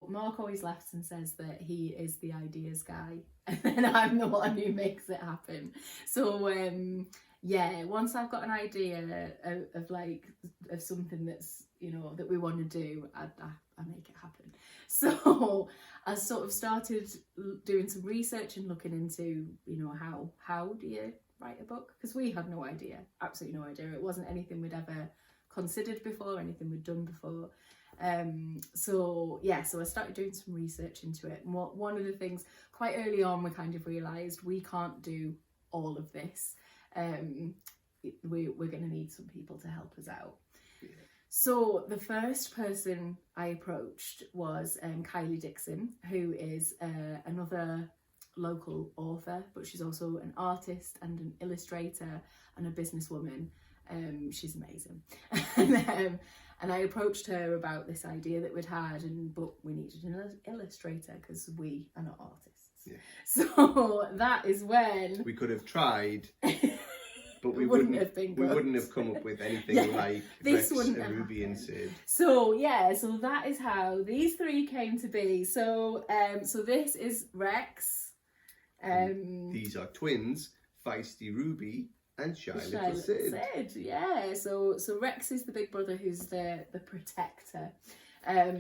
Mark always laughs and says that he is the ideas guy, and then I'm the one who makes it happen. So yeah, once I've got an idea of something that's, you know, that we want to do, I make it happen. So I sort of started doing some research and looking into, you know, how do you write a book? Because we had no idea, absolutely no idea. It wasn't anything we'd ever considered before, anything we'd done before. So I started doing some research into it. And one of the things quite early on, we kind of realised we can't do all of this. We're going to need some people to help us out. Yeah. So the first person I approached was Kylie Dixon, who is another local author, but she's also an artist and an illustrator and a businesswoman. She's amazing. And I approached her about this idea that we'd had, but we needed an illustrator because we are not artists. Yeah. So that is when we could have tried, but we wouldn't have been good. We wouldn't have come up with anything like this Rex and Ruby and Sid. So so that is how these three came to be. So this is Rex. These are twins, Feisty Ruby and Shy Little Sid. Yeah. So Rex is the big brother who's the protector.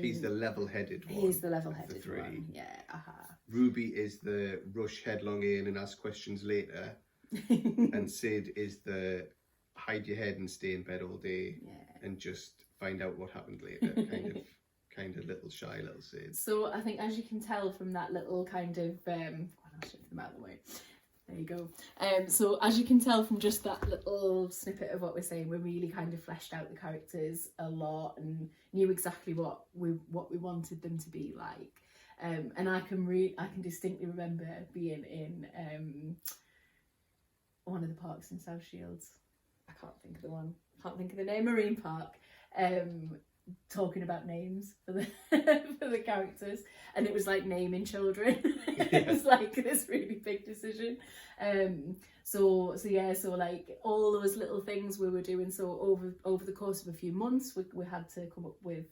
He's the level-headed one. He's the level-headed of the three. One. Yeah. Ruby is the rush headlong in and ask questions later. And Sid is the hide your head and stay in bed all day and just find out what happened later. kind of little shy little Sid. So I think, as you can tell from that little kind of I'll shift them out of the way. There you go. So as you can tell from just that little snippet of what we're saying, we really kind of fleshed out the characters a lot and knew exactly what we wanted them to be like. And I can distinctly remember being in one of the parks in South Shields. I can't think of the one. Can't think of the name. Marine Park. Talking about names for the for the characters, and it was like naming children. It was like this really big decision. So like all those little things we were doing. So over the course of a few months, we had to come up with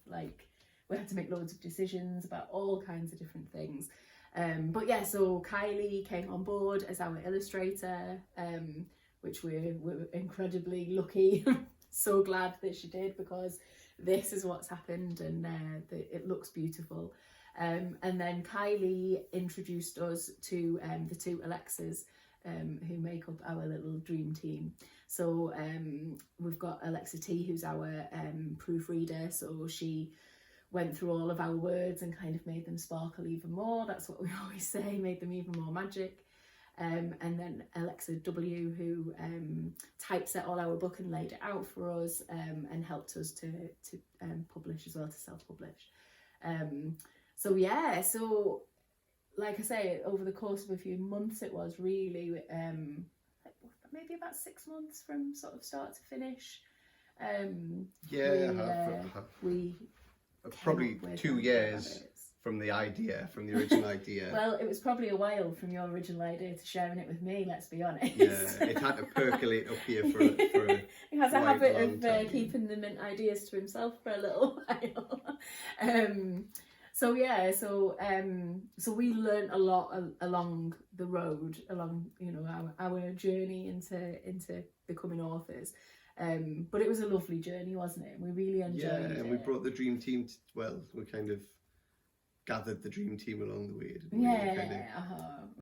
we had to make loads of decisions about all kinds of different things. So Kylie came on board as our illustrator, which we're incredibly lucky. So glad that she did, because this is what's happened, and it looks beautiful. And then Kylie introduced us to the two Alexas, who make up our little dream team. So we've got Alexa T, who's our proofreader. So she went through all of our words and kind of made them sparkle even more. That's what we always say, made them even more magic. And then Alexa W, who typeset all our book and laid it out for us, and helped us to publish as well, to self-publish. So like I say, over the course of a few months, it was really maybe about 6 months from sort of start to finish. We probably 2 years. From the original idea. Well, it was probably a while from your original idea to sharing it with me, let's be honest. Yeah, it had to percolate up here for He has a habit of keeping the mint ideas to himself for a little while. So we learnt a lot along the road, along, you know, our journey into becoming authors. But it was a lovely journey, wasn't it? We really enjoyed it. Yeah, and we brought the dream team we kind of gathered the dream team along the way, didn't we?